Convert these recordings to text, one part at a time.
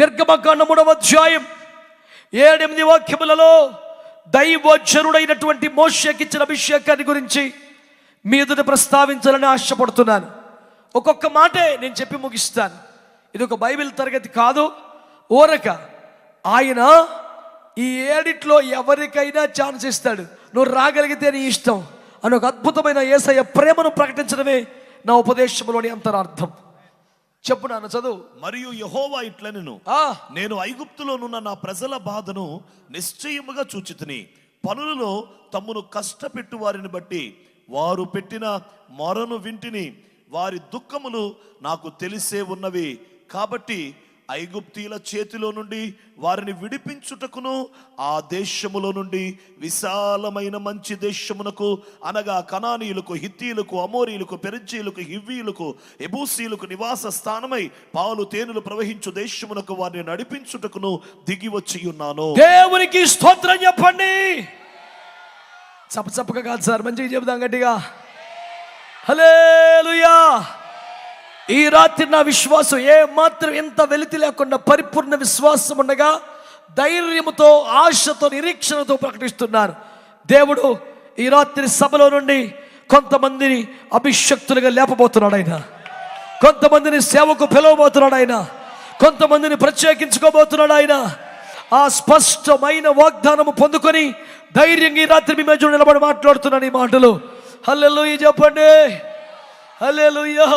నిర్గమకాండం 3వ అధ్యాయం 7-8 వాక్యములలో దైవజనుడైనటువంటి మోషేకి ఇచ్చిన అభిషేకాన్ని గురించి మీ ఎదుట ప్రస్తావించాలని ఆశపడుతున్నాను. ఒక్కొక్క మాటే నేను చెప్పి ముగిస్తాను. ఇది ఒక బైబిల్ తరగతి కాదు, ఊరక. ఆయన ఈ 7 ఎవరికైనా ఛాన్స్ ఇస్తాడు. నువ్వు రాగలిగితే నీ ఇష్టం అని ఒక అద్భుతమైన యేసయ్య ప్రేమను ప్రకటించడమే నా ఉపదేశంలోని అంతరార్థం. చెప్పు నాన్న, చదువు. మరియు యెహోవా ఇట్లనెను, నేను ఐగుప్తులోనున్న నా ప్రజల బాధను నిశ్చయముగా చూచితిని. పనులలో తమ్మును కష్టపెట్టు వారిని బట్టి వారు పెట్టిన మొరను వింటిని. వారి దుఃఖములు నాకు తెలిసే ఉన్నవి. కాబట్టి ఐగుప్తీయుల చేతిలో నుండి వారిని విడిపించుటకును ఆ దేశములో నుండి విశాలమైన మంచి దేశమునకు, అనగా కనానీయులకు, హిత్తీయులకు, అమోరీయులకు, పెరిజ్జీయులకు, హివ్వీయులకు, ఎబూసీయులకు నివాస స్థానమై పాలు తేనెలు ప్రవహించు దేశమునకు వారిని నడిపించుటకును దిగి వచ్చి ఉన్నాను. దేవునికి స్తోత్రం చెప్పండి. చప్పగా కాదు సార్, మంచిగా చెబుదాం గట్టిగా. హల్లెలూయా. ఈ రాత్రి నా విశ్వాసం ఏ మాత్రం ఎంత వెలితి లేకుండా పరిపూర్ణ విశ్వాసం ఉండగా ధైర్యముతో, ఆశతో, నిరీక్షణతో ప్రకటిస్తున్నాను. దేవుడు ఈ రాత్రి సభలో నుండి కొంతమందిని అభిషక్తులుగా లేపబోతున్నాడు. ఆయన కొంతమందిని సేవకు పిలవబోతున్నాడు. ఆయన కొంతమందిని ప్రత్యేకించుకోబోతున్నాడు. ఆయన ఆ స్పష్టమైన వాగ్దానము పొందుకొని ధైర్యంగా ఈ రాత్రి మీ మధ్య నిలబడి మాట్లాడుతున్నాను ఈ మాటలు. హల్లెలూయా చెప్పండి. హల్లెలూయా.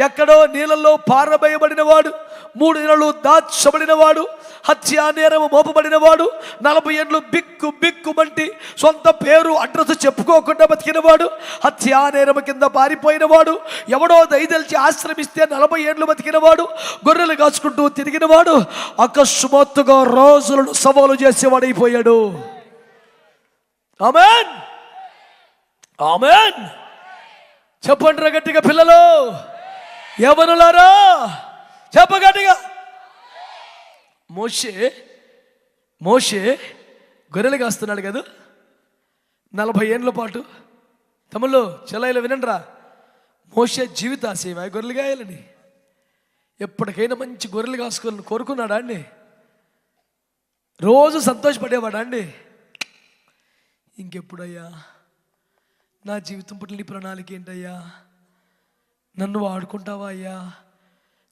ఎక్కడో నీళ్ళల్లో పారబోయబడిన వాడు, 3 నెలలు దాచబడిన వాడు, హత్యా నేరము మోపబడిన వాడు, 40 ఏళ్ళు బిక్కుమంటి సొంత పేరు అడ్రస్ చెప్పుకోకుండా బతికిన వాడు, హత్యా నేరము కింద పారిపోయిన వాడు, ఎవడో దయదలిచి ఆశ్రమిస్తే 40 ఏళ్ళు బతికిన వాడు, గొర్రెలు కాచుకుంటూ తిరిగిన వాడు అకస్మాత్తుగా రోజులను సవాలు చేసేవాడైపోయాడు. ఆమేన్, ఆమేన్ చెప్పండి గట్టిగా పిల్లలు, యవ్వనులారా చెప్పగట్టిగా. మోషే గొర్రెలు కాస్తున్నాడు కదా 40 ఏళ్ళ పాటు. తమ్ముళ్ళు చెల్లైలు వినండిరా, మోషే జీవితాశయం గొర్రెలు కాయాలని. ఎప్పటికైనా మంచి గొర్రెలు కాసుకోవాలని కోరుకున్నాడా అండి? రోజు సంతోషపడేవాడా అండి? ఇంకెప్పుడయ్యా నా జీవితం పట్ల నీ ప్రణాళిక ఏంటయ్యా? నన్ను వాడుకుంటావా అయ్యా?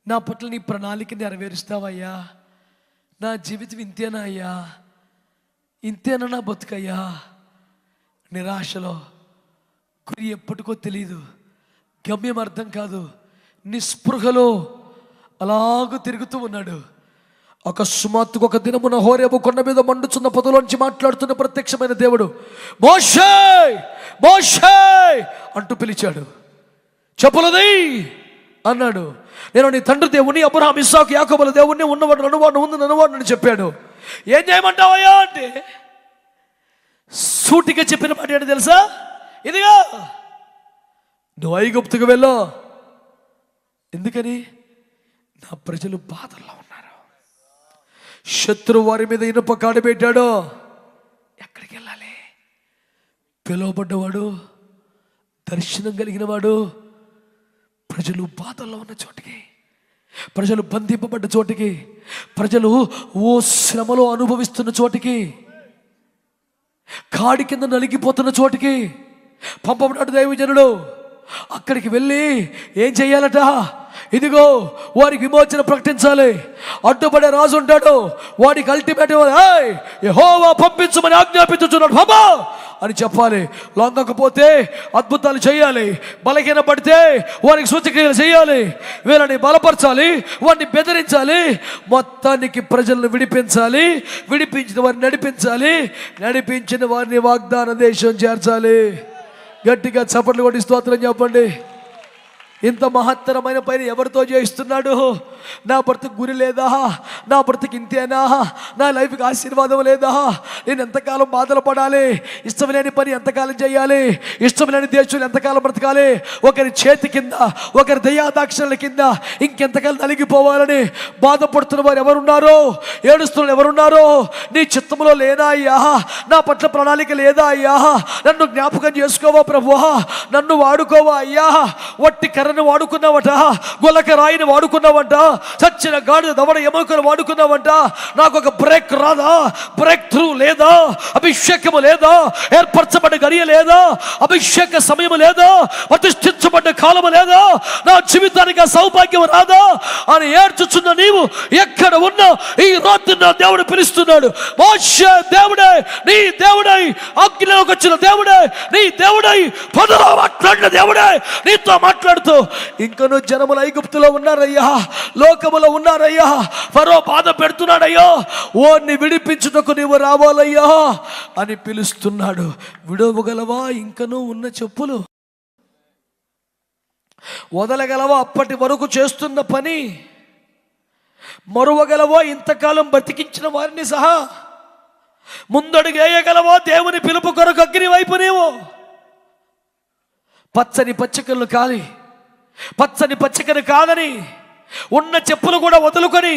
నా పట్ల నీ ప్రణాళిక నెరవేరుస్తావయ్యా? నా జీవితం ఇంతేనా అయ్యా? ఇంతేనా నా బతుకయ్యా? నిరాశలో, గురి ఎప్పటికో తెలియదు, గమ్యం అర్థం కాదు, నిస్పృహలో అలాగూ తిరుగుతూ ఉన్నాడు. అకస్మాత్తుగా ఒక దినమున హోరేబు కొండ మీద మండుచున్న పొదలోంచి మాట్లాడుతున్న ప్రత్యక్షమైన దేవుడు మోషే మోషే అంటూ పిలిచాడు. చెప్పులది అన్నాడు. నేను నీ తండ్రి దేవుని, అబ్రహాము, ఇస్సాకు, యాకోబుల దేవుణ్ణి, ఉన్నవాడు నన్నువాడు, ఉంది నన్నువాడు అని చెప్పాడు. ఏం చేయమంటావయ్యా అంటే సూటిగా చెప్పిన మాట ఏంటి తెలుసా? ఇదిగా నువ్వు ఐగుప్తుకు వెళ్ళు. ఎందుకని? నా ప్రజలు బాధల్లో ఉన్నారు. శత్రువు వారి మీద ఇనుప కాడు పెట్టాడు. ఎక్కడికి వెళ్ళాలి? పిలువబడ్డవాడు, దర్శనం కలిగిన వాడు, ప్రజలు బాధల్లో ఉన్న చోటికి, ప్రజలు బంధింపబడ్డ చోటికి, ప్రజలు ఓ శ్రమలో అనుభవిస్తున్న చోటికి, కాడి కింద నలిగిపోతున్న చోటికి పంపబడ్డాడు దైవజనుడు. అక్కడికి వెళ్ళి ఏం చెయ్యాలట? ఇదిగో వారికి విమోచన ప్రకటించాలి. అడ్డుపడే రాజు ఉంటాడు, వాడికి అల్టిమేట్ యెహోవా పంపించమని ఆజ్ఞాపించుచున్నాడు బాబా అని చెప్పాలి. లొంగకపోతే అద్భుతాలు చేయాలి, బలహీన పడితే వారికి సూచక్రియలు చేయాలి, వీళ్ళని బలపరచాలి, వారిని బెదిరించాలి, మొత్తానికి ప్రజలను విడిపించాలి, విడిపించిన వారిని నడిపించాలి, నడిపించిన వారిని వాగ్దాన దేశం చేర్చాలి. గట్టిగా చప్పట్లు కొట్టి స్తోత్రం చెప్పండి. ఇంత మహత్తరమైన పని ఎవరితో చేయిస్తున్నాడు? నా బ్రతుకు గురి లేదా? నా బ్రతుకు ఇంతేనా? నా లైఫ్కి ఆశీర్వాదం లేదా? నేను ఎంతకాలం బాధలు పడాలి? ఇష్టం లేని పని ఎంతకాలం చేయాలి? ఇష్టం లేని దేశంలో ఎంతకాలం బ్రతకాలి? ఒకరి చేతి కింద, ఒకరి దయాదాక్షణల కింద ఇంకెంతకాలం నలిగిపోవాలని బాధపడుతున్న వారు ఎవరున్నారో, ఏడుస్తున్న ఎవరున్నారో, నీ చిత్తంలో లేదా అయ్యా? నా పట్ల ప్రణాళిక లేదా అయ్యా? నన్ను జ్ఞాపకం చేసుకోవా ప్రభువా, నన్ను వాడుకోవా అయ్యా? వట్టి కర్రను వాడుకున్నావట, గొల్లక రాయిని వాడుకున్నావంట, చచ్చిన గాడిద దవడ ఎముకలు వాడుకున్నావంట. నాకు ఒక బ్రేక్ రాదా? బ్రేక్ త్రూ లేదా? అభిషేకము లేదా? ఏర్పరచబడ్డ గడియ లేదా? అభిషేక సమయం లేదా? ప్రతిష్ఠించబడ్డ కాలము లేదా? నా జీవితానికి ఆ సౌభాగ్యం రాదా అని ఏడ్చుచున్న నీవు ఎక్కడ ఉన్నా ఈ రాత్రి నా దేవుడు పిలుస్తున్నాడు. మోషే దేవుడే, నీ దేవుడై అగ్నిలోకి వచ్చిన దేవుడే, నీ దేవుడై పొదలో మాట్లాడిన దేవుడే నీతో మాట్లాడుతూ, ఇంకను జనములు ఐగుప్తులో ఉన్నారయ్యా, లోకములో ఉన్నారయ్యా, ఫరో బాధ పెడుతున్నాడయ్యా, ఓన్ని విడిపించుటకు నీవు రావాలయ్యా అని పిలుస్తున్నాడు. విడవగలవా ఇంకనూ ఉన్న చెప్పులు? వదలగలవా అప్పటి వరకు చేస్తున్న పని? మరువగలవా ఇంతకాలం బతికించిన వారిని సహా? ముందడుగు వేయగలవా దేవుని పిలుపు కొరకు అగ్ని వైపు? నీవు పచ్చని పచ్చికలు కాలి, పచ్చని పచ్చికను కాదని ఉన్న చెప్పులు కూడా వదులుకొని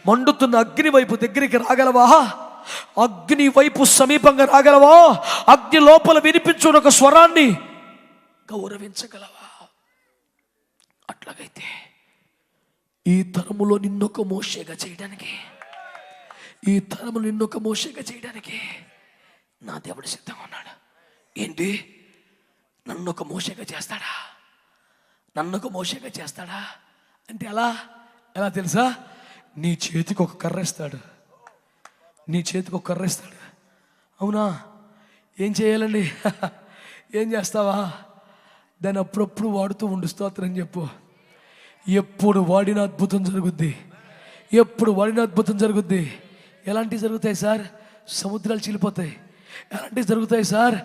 మండుతున్న అగ్ని వైపు దగ్గరికి రాగలవా? అగ్ని వైపు సమీపంగా రాగలవా? అగ్ని లోపల వినిపించున్న ఒక స్వరాన్ని గౌరవించగలవా? అట్లాగైతే ఈ తరములో నిన్నొక మోషేగా చేయడానికి, ఈ తరములో నిన్నొక మోషేగా చేయడానికి నా దేవుడు సిద్ధంగా ఉన్నాడు. ఏంటి? నన్ను ఒక మోషేగా చేస్తాడా? నన్ను ఒక మోషేగా చేస్తాడా అంటే ఎలా తెలుసా? నీ చేతికి ఒక కర్ర ఇస్తాడు, నీ చేతికి ఒక కర్ర ఇస్తాడు. అవునా? ఏం చేయాలండి? ఏం చేస్తావా? దాన్ని అప్పుడప్పుడు వాడుతూ ఉండు. స్తోత్రం చెప్పు. ఎప్పుడు వాడిన అద్భుతం జరుగుద్ది, ఎప్పుడు వాడిన అద్భుతం జరుగుద్ది. ఎలాంటివి జరుగుతాయి సార్? సముద్రాలు చీలిపోతాయి. ఎలాంటివి జరుగుతాయి సార్?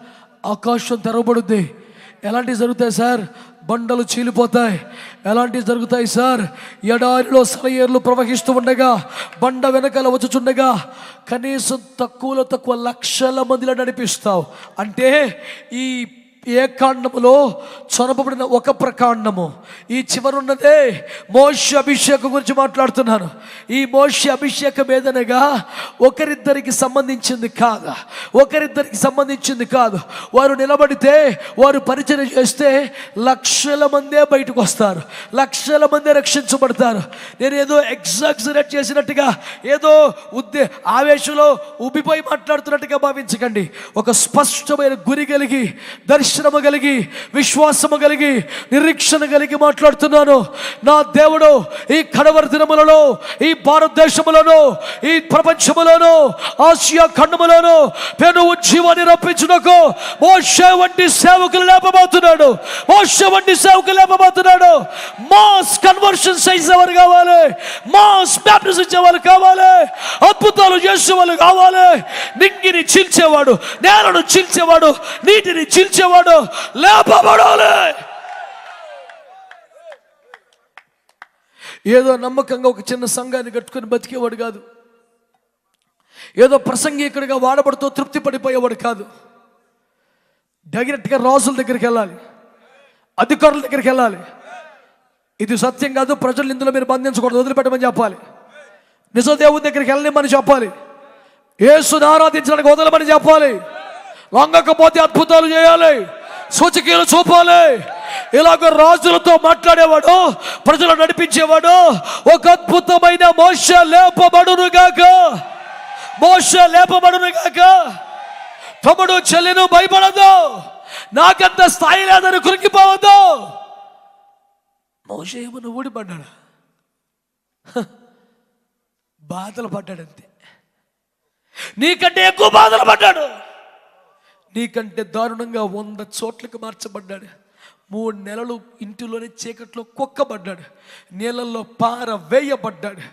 ఆకాశం తెరవబడుద్ది. ఎలాంటివి జరుగుతాయి సార్? బండలు చీలిపోతాయి. ఎలాంటివి జరుగుతాయి సార్? ఎడారిలో సెలయేర్లు ప్రవహిస్తూ ఉండగా, బండ వెనకాల వచ్చుచుండగా కనీసం తక్కువ లక్షల మందిలో నడిపిస్తావు. అంటే ఈ ఏ కాండములో చొరబడిన ఒక ప్రకాండము, ఈ చివరున్నదే మోషే అభిషేకం గురించి మాట్లాడుతున్నాను. ఈ మోషే అభిషేకం ఏదనగా ఒకరిద్దరికి సంబంధించింది కాదు, ఒకరిద్దరికి సంబంధించింది కాదు. వారు నిలబడితే, వారు పరిచయం చేస్తే లక్షల మందే బయటకు వస్తారు, లక్షల మందే రక్షించబడతారు. నేను ఏదో ఎగ్జాక్సరేట్ చేసినట్టుగా, ఏదో ఆవేశంలో ఉబ్బిపోయి మాట్లాడుతున్నట్టుగా భావించకండి. ఒక స్పష్టమైన గురి కలిగి, దర్శనము కలిగి, విశ్వాసము కలిగి, నిరీక్షణ కలిగి మాట్లాడుతున్నాను. నా దేవుడు ఈ కడవరి దినములలో, ఈ భారతదేశములోను, ఈ ప్రపంచములోను, ఆసియా ఖండములోను పెను ఉజ్జీవాన్ని రప్పించుటకు మోషే వంటి సేవకులు లేపబోతున్నాడు. మోషే వంటి సేవకులు లేపబోతున్నాడు. మాస్ కన్వర్షన్ చేసేవారు కావాలి, మాస్ బ్యాప్టిజం ఇచ్చేవాళ్ళు కావాలి, అద్భుతాలు చేసేవాళ్ళు కావాలి. నింగిని చీల్చేవాడు, నేలను చీల్చేవాడు, నీటిని చీల్చేవాడు లేపబడాలి. ఏదో నమ్మకంగా ఒక చిన్న సంఘాన్ని కట్టుకుని బతికేవాడు కాదు, ఏదో ప్రసంగికుడిగా వాడబడుతూ తృప్తి పడిపోయేవాడు కాదు. డైరెక్ట్గా రాజుల దగ్గరికి వెళ్ళాలి, అధికారుల దగ్గరికి వెళ్ళాలి. ఇది సత్యం కాదు, ప్రజలు ఇందులో మీరు బంధించకూడదు, వదిలిపెట్టమని చెప్పాలి. నిజ దేవుని దగ్గరికి వెళ్ళమని చెప్పాలి. యేసుని ఆరాధించడానికి వదలమని చెప్పాలి. లొంగకపోతే అద్భుతాలు చేయాలి, సూచకీలు చూపాలి. ఇలాగ రాజులతో మాట్లాడేవాడు, ప్రజలు నడిపించేవాడు. ఒక అద్భుతమైన మోషే లేపబడును గాక, మోషే లేపబడును గాక. తమ్ముడు చెల్లెను భయపడదు, నాకంత స్థాయి లేదని కురికిపోవద్దు. మోషే ఏమన్నా ఊడిపడ్డాడు, బాధలు పడ్డాడంతే. నీకంటే ఎక్కువ బాధలు పడ్డాడు, నీకంటే దారుణంగా 100 చోట్లకు మార్చబడ్డాడు. 3 నెలలు ఇంటిలోనే చీకట్లో కుక్కబడ్డాడు, నీళ్ళల్లో పారవేయబడ్డాడు,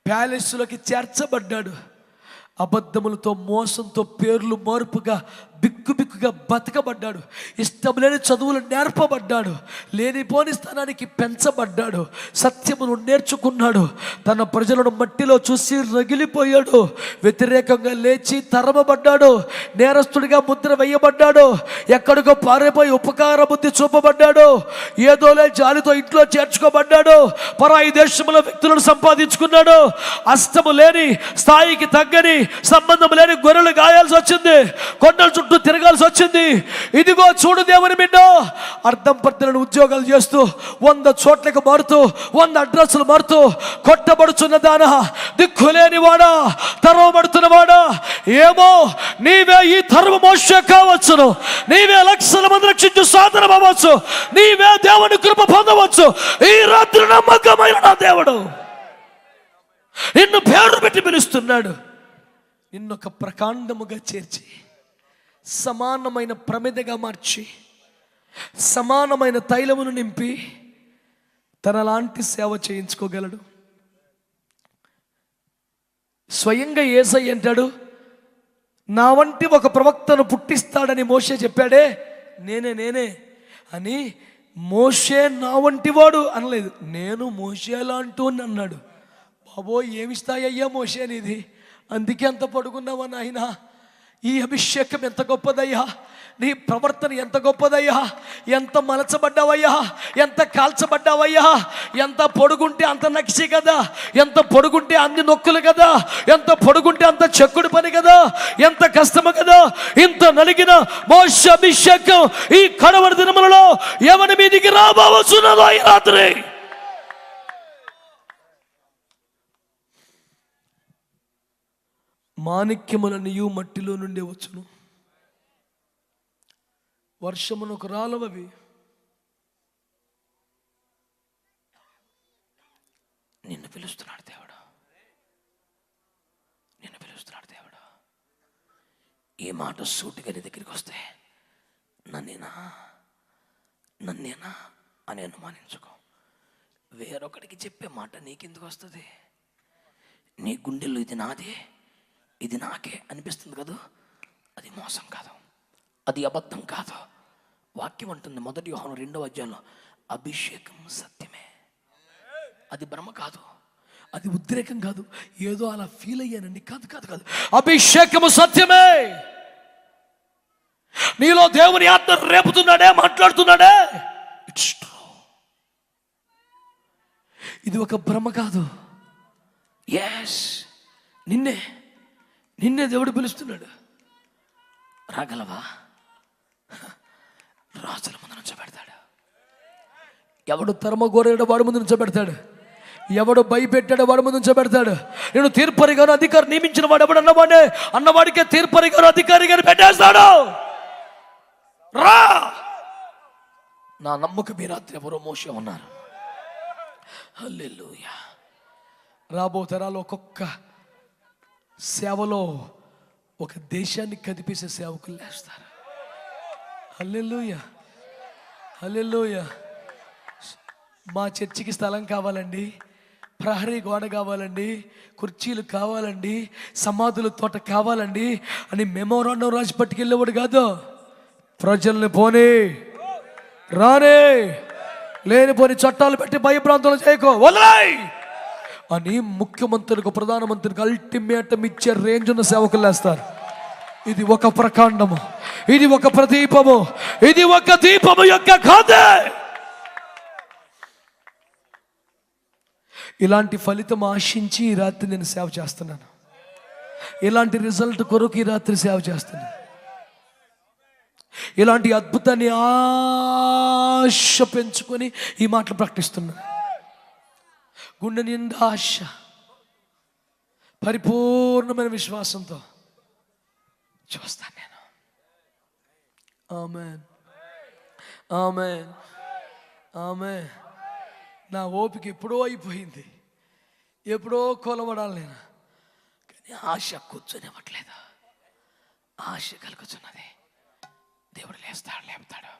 ప్యాలెస్లోకి చేర్చబడ్డాడు. అబద్ధములతో, మోసంతో పేర్లు మార్పుగా బిక్కుబిక్కుగా బతకబడ్డాడు. ఇష్టం లేని చదువులు నేర్పబడ్డాడు, లేనిపోని స్థానానికి పెంచబడ్డాడు. సత్యమును నేర్చుకున్నాడు, తన ప్రజలను మట్టిలో చూసి రగిలిపోయాడు. వ్యతిరేకంగా లేచి తరమబడ్డాడు, నేరస్తుడిగా ముద్ర వేయబడ్డాడు. ఎక్కడికో పారిపోయి ఉపకార బుద్ధి చూపబడ్డాడు. ఏదోలే జాలితో ఇంట్లో చేర్చుకోబడ్డాడు. పరాయి దేశంలో వ్యక్తులను సంపాదించుకున్నాడు. అస్తము లేని, స్థాయికి తగ్గని, సంబంధం లేని గొర్రెలు గాయాల్సి వచ్చింది. కొండల చుట్టూ చుట్టూ తిరగాల్సి వచ్చింది. ఇదిగో చూడు దేవుని బిడ్డ, అర్థం పర్తలను ఉద్యోగాలు చేస్తూ 100 చోట్లకు మారుతూ 100 అడ్రస్లు మారుతూ కొట్టబడుచున్న దానా, దిక్కులేని వాడా, తరవబడుతున్న వాడా, ఏమో నీవే ఈ తరము మోషే కావచ్చును, నీవే లక్షల మంది రక్షించు సాధనం అవ్వచ్చు, నీవే దేవుని కృప పొందవచ్చు. ఈ రాత్రి నమ్మకమైన నా దేవుడు నిన్ను పేరు పెట్టి పిలుస్తున్నాడు. నిన్నొక ప్రకాండముగా చేర్చి, సమానమైన ప్రమిదగా మార్చి, సమానమైన తైలమును నింపి తనలాంటి సేవ చేయించుకోగలడు. స్వయంగా యేసయ్య అంటాడు, నా వంటి ఒక ప్రవక్తను పుట్టిస్తాడని మోషే చెప్పాడే, నేనే అని. మోషే నా వంటి వాడు అనలేదు, నేను మోషే లాంటి అన్నాడు. బాబో ఏమిస్తాయ్యా మోషే అనేది, అందుకే అంత పడుకున్నావా నాయన. ఈ అభిషేకం ఎంత గొప్పదయ్యా, నీ ప్రవర్తన ఎంత గొప్పదయ్యా, ఎంత మలచబడ్డావయ్యా, ఎంత కాల్చబడ్డావయ్యా. ఎంత పొడుగుంటే అంత నక్షి కదా, ఎంత పొడుగుంటే అన్ని నొక్కులు కదా, ఎంత పొడుగుంటే అంత చెక్కుడు పని కదా, ఎంత కష్టము కదా. ఇంత నలిగిన మోషే అభిషేకం ఈ కడవరి దినములలో ఎవరి మీదికి రాబోతున్నదో ఈ రాత్రి. మాణిక్యములనియు మట్టిలో నుండి వచ్చును, వర్షమునకు రాలవవి. నిన్ను పిలుస్తున్నాడు దేవుడు, నిన్ను పిలుస్తున్నాడు దేవుడు. ఈ మాట సూటిగా నీ దగ్గరికి వస్తే నన్నేనా అని అనుమానించుకో. వేరొకడికి చెప్పే మాట నీకెందుకు వస్తుంది? నీ గుండెల్లో ఇది నాదే, ఇది నాకే అనిపిస్తుంది కదా, అది మోసం కాదు, అది అబద్ధం కాదు. వాక్యం అంటుంది 1 యోహాను 2వ అధ్యాయంలో, అభిషేకం సత్యమే. అది భ్రమ కాదు, అది ఉద్రేకం కాదు, ఏదో అలా ఫీల్ అయ్యానండి, కాదు. అభిషేకము సత్యమే. నీలో దేవుని ఆత్మ రేపుతున్నాడే, మాట్లాడుతున్నాడే, ఇట్స్ ట్రూ. ఇది ఒక భ్రమ కాదు. ఎస్, నిన్నే దేవుడు పిలుస్తున్నాడు. రాగలవా? రాజుల ముందు నుంచోబెడతాడు. ఎవడు తరమగోరేడో వాడి ముందు నుంచోబెడతాడు, ఎవడు భయపెట్టాడో వాడి ముందు నుంచోబెడతాడు. నేను తీర్పరిగాను అధికారి నియమించిన వాడు ఎవడు అన్నవాడికే తీర్పరిగాను అధికారిగాను పెట్టేస్తాడు. రా, నా నమ్మకం ఈ రాత్రి ఎవరో మోషే ఉన్నారు. హల్లెలూయా. రాబో తరాలు ఒక్కొక్క సేవలో ఒక దేశాన్ని కదిపేసే సేవకులు లేస్తారు. హల్లెలూయా, హల్లెలూయా. మా చర్చికి స్థలం కావాలండి, ప్రహరీ గోడ కావాలండి, కుర్చీలు కావాలండి, సమాధుల తోట కావాలండి అని మెమోరాండం రాసి పట్టుకెళ్ళేవాడు కాదు. ప్రజల్ని పోనీ రానే, లేనిపోని చట్టాలు పెట్టి భయభ్రాంతులు చేయకో, వదిలాయి అని ముఖ్యమంత్రికి, ప్రధానమంత్రికి అల్టిమేటం ఇచ్చే రేంజ్ ఉన్న సేవకులు వేస్తారు. ఇది ఒక ప్రకాండము, ఇది ఒక ప్రదీపము, ఇది ఒక దీపము యొక్క కథ. ఇలాంటి ఫలితం ఆశించి ఈ రాత్రి నేను సేవ చేస్తున్నాను. ఇలాంటి రిజల్ట్ కొరకు ఈ రాత్రి సేవ చేస్తున్నాను. ఇలాంటి అద్భుతాన్ని ఆశ పెంచుకొని ఈ మాటలు ప్రకటిస్తున్నాను. గుండె నిండా ఆశ, పరిపూర్ణమైన విశ్వాసంతో చూస్తాను నేను. ఆమేన్, ఆమేన్, ఆమేన్. నా ఓపిక ఎప్పుడో అయిపోయింది, ఎప్పుడో కొలవడాలి నేను, కానీ ఆశ కూర్చొనివ్వట్లేదు. ఆశ కలుగుతున్నది. దేవుడు లేపుతాడు.